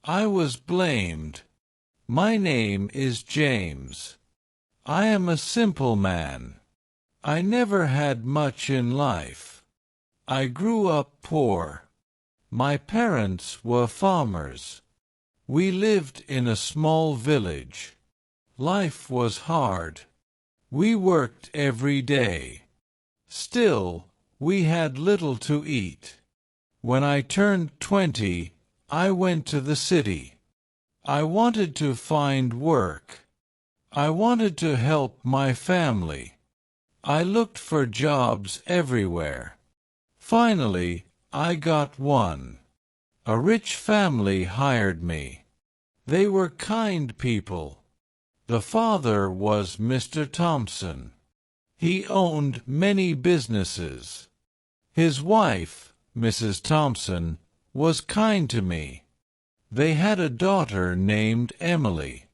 I was blamed. My name is James. I am a simple man. I never had much in life. I grew up poor. My parents were farmers. We lived in a small village. Life was hard. We worked every day. Still, we had little to eat. When I turned 20, I went to the city. I wanted to find work. I wanted to help my family. I looked for jobs everywhere. Finally, I got one. A rich family hired me. They were kind people. The father was Mr. Thompson. He owned many businesses. His wife, Mrs. Thompson, was kind to me. They had a daughter named Emily.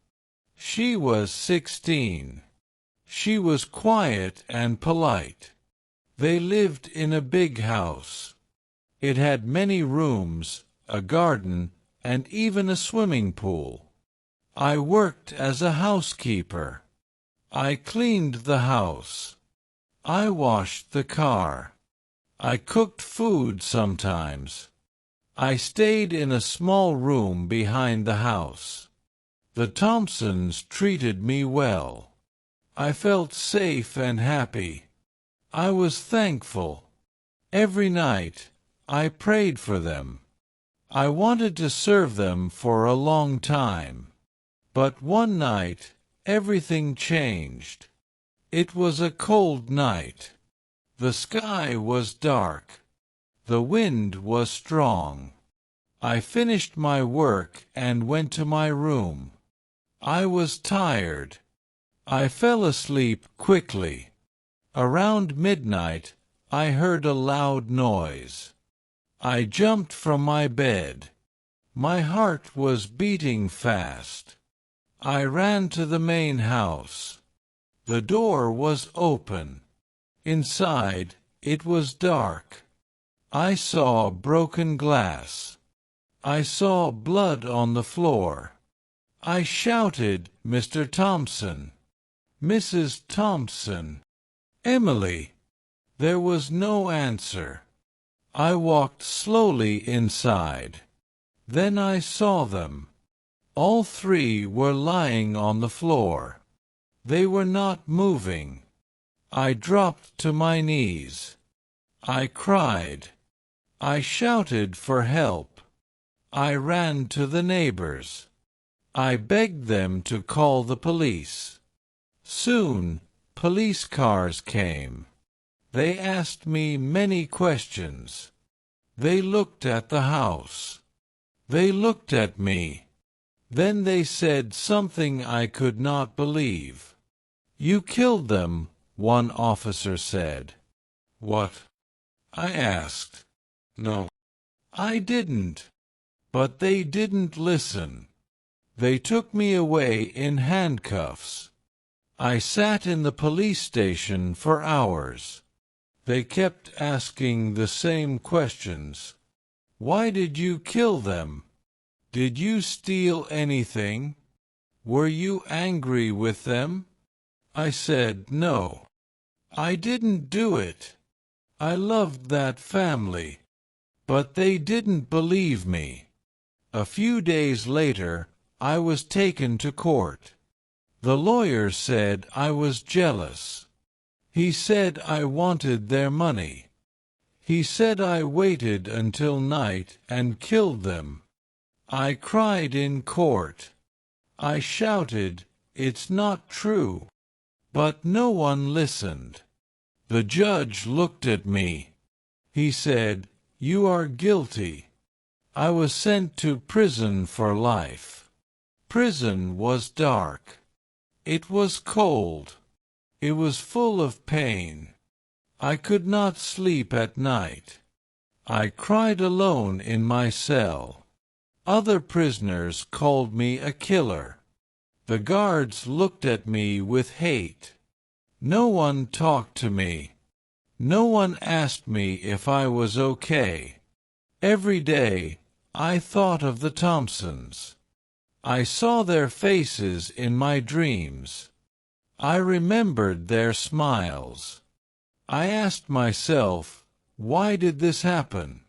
She was 16. She was quiet and polite. They lived in a big house. It had many rooms, a garden, and even a swimming pool. I worked as a housekeeper. I cleaned the house. I washed the car. I cooked food sometimes. I stayed in a small room behind the house. The Thompsons treated me well. I felt safe and happy. I was thankful. Every night, I prayed for them. I wanted to serve them for a long time. But one night, everything changed. It was a cold night. The sky was dark. The wind was strong. I finished my work and went to my room. I was tired. I fell asleep quickly. Around midnight, I heard a loud noise. I jumped from my bed. My heart was beating fast. I ran to the main house. The door was open. Inside, it was dark. I saw broken glass. I saw blood on the floor. I shouted, "Mr. Thompson! Mrs. Thompson! Emily!" There was no answer. I walked slowly inside. Then I saw them. All three were lying on the floor. They were not moving. I dropped to my knees. I cried. I shouted for help. I ran to the neighbors. I begged them to call the police. Soon, police cars came. They asked me many questions. They looked at the house. They looked at me. Then they said something I could not believe. "You killed them," one officer said. "What?" I asked. "No, I didn't." But they didn't listen. They took me away in handcuffs. I sat in the police station for hours. They kept asking the same questions. "Why did you kill them? Did you steal anything? Were you angry with them?" I said no. I didn't do it. I loved that family. But they didn't believe me. A few days later, I was taken to court. The lawyer said I was jealous. He said I wanted their money. He said I waited until night and killed them. I cried in court. I shouted, "It's not true." But no one listened. The judge looked at me. He said, "You are guilty." I was sent to prison for life. Prison was dark. It was cold. It was full of pain. I could not sleep at night. I cried alone in my cell. Other prisoners called me a killer. The guards looked at me with hate. No one talked to me. No one asked me if I was okay. Every day, I thought of the Thompsons. I saw their faces in my dreams. I remembered their smiles. I asked myself, why did this happen?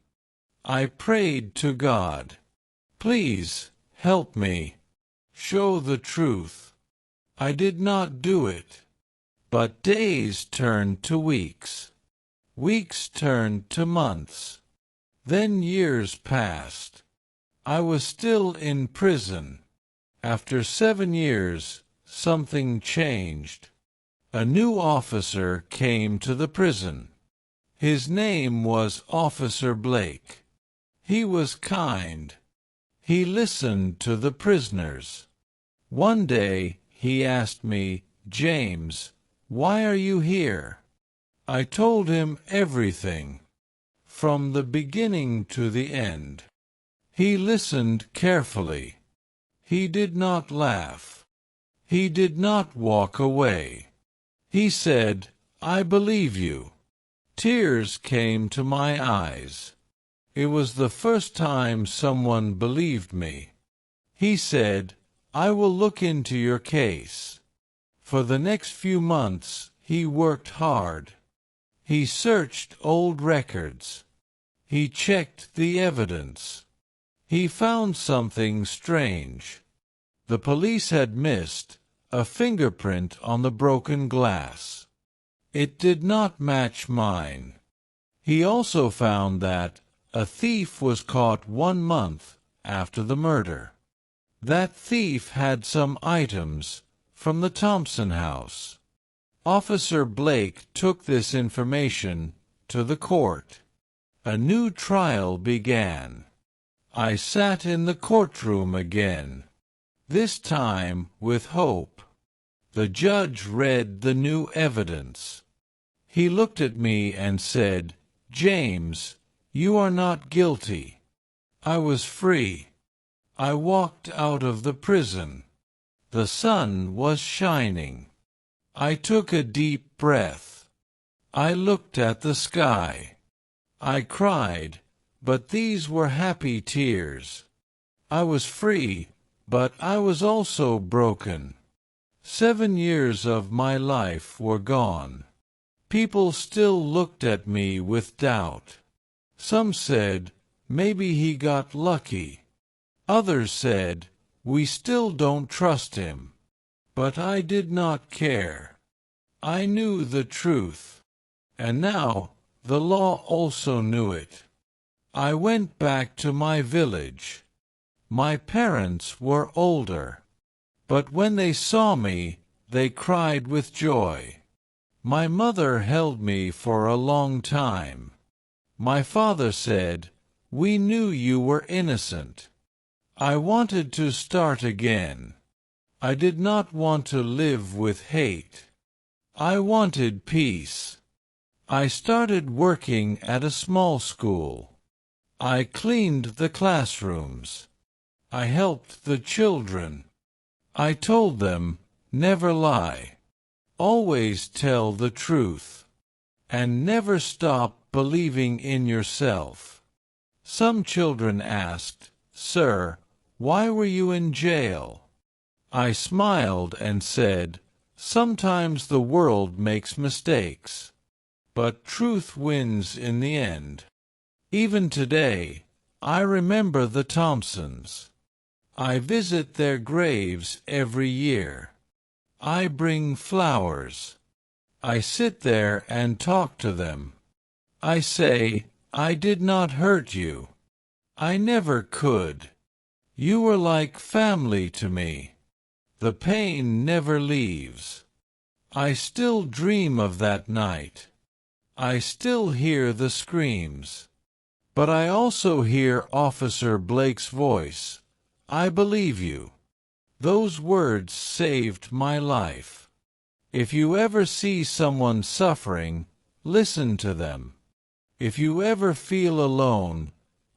I prayed to God. Please, help me. Show the truth. I did not do it. But days turned to weeks. Weeks turned to months. Then years passed. I was still in prison. After 7 years, something changed. A new officer came to the prison. His name was Officer Blake. He was kind. He listened to the prisoners. One day he asked me, "James, why are you here?" I told him everything, from the beginning to the end. He listened carefully. He did not laugh. He did not walk away. He said, "I believe you." Tears came to my eyes. It was the first time someone believed me. He said, "I will look into your case." For the next few months, he worked hard. He searched old records. He checked the evidence. He found something strange. The police had missed a fingerprint on the broken glass. It did not match mine. He also found that a thief was caught 1 month after the murder. That thief had some items from the Thompson house. Officer Blake took this information to the court. A new trial began. I sat in the courtroom again, this time with hope. The judge read the new evidence. He looked at me and said, "James, you are not guilty." I was free. I walked out of the prison. The sun was shining. I took a deep breath. I looked at the sky. I cried, but these were happy tears. I was free, but I was also broken. 7 years of my life were gone. People still looked at me with doubt. Some said, maybe he got lucky. Others said, we still don't trust him. But I did not care. I knew the truth. And now the law also knew it. I went back to my village. My parents were older. But when they saw me, they cried with joy. My mother held me for a long time. My father said, "We knew you were innocent." I wanted to start again. I did not want to live with hate. I wanted peace. I started working at a small school. I cleaned the classrooms. I helped the children. I told them, never lie. Always tell the truth. And never stop believing in yourself. Some children asked, "Sir, why were you in jail?" I smiled and said, "Sometimes the world makes mistakes. But truth wins in the end." Even today, I remember the Thompsons. I visit their graves every year. I bring flowers. I sit there and talk to them. I say, "I did not hurt you. I never could. You were like family to me." The pain never leaves. I still dream of that night. I still hear the screams. But I also hear Officer Blake's voice. "I believe you." Those words saved my life. If you ever see someone suffering, listen to them. If you ever feel alone,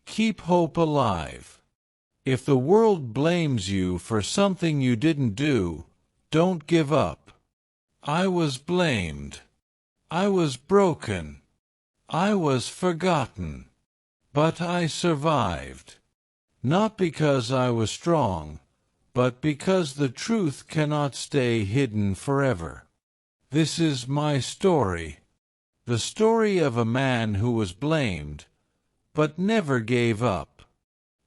keep hope alive. If the world blames you for something you didn't do, don't give up. I was blamed. I was broken. I was forgotten. But I survived. not because I was strong, but because the truth cannot stay hidden forever. This is my story, the story of a man who was blamed, but never gave up.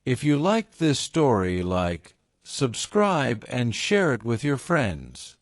If you liked this story, like, subscribe, and share it with your friends.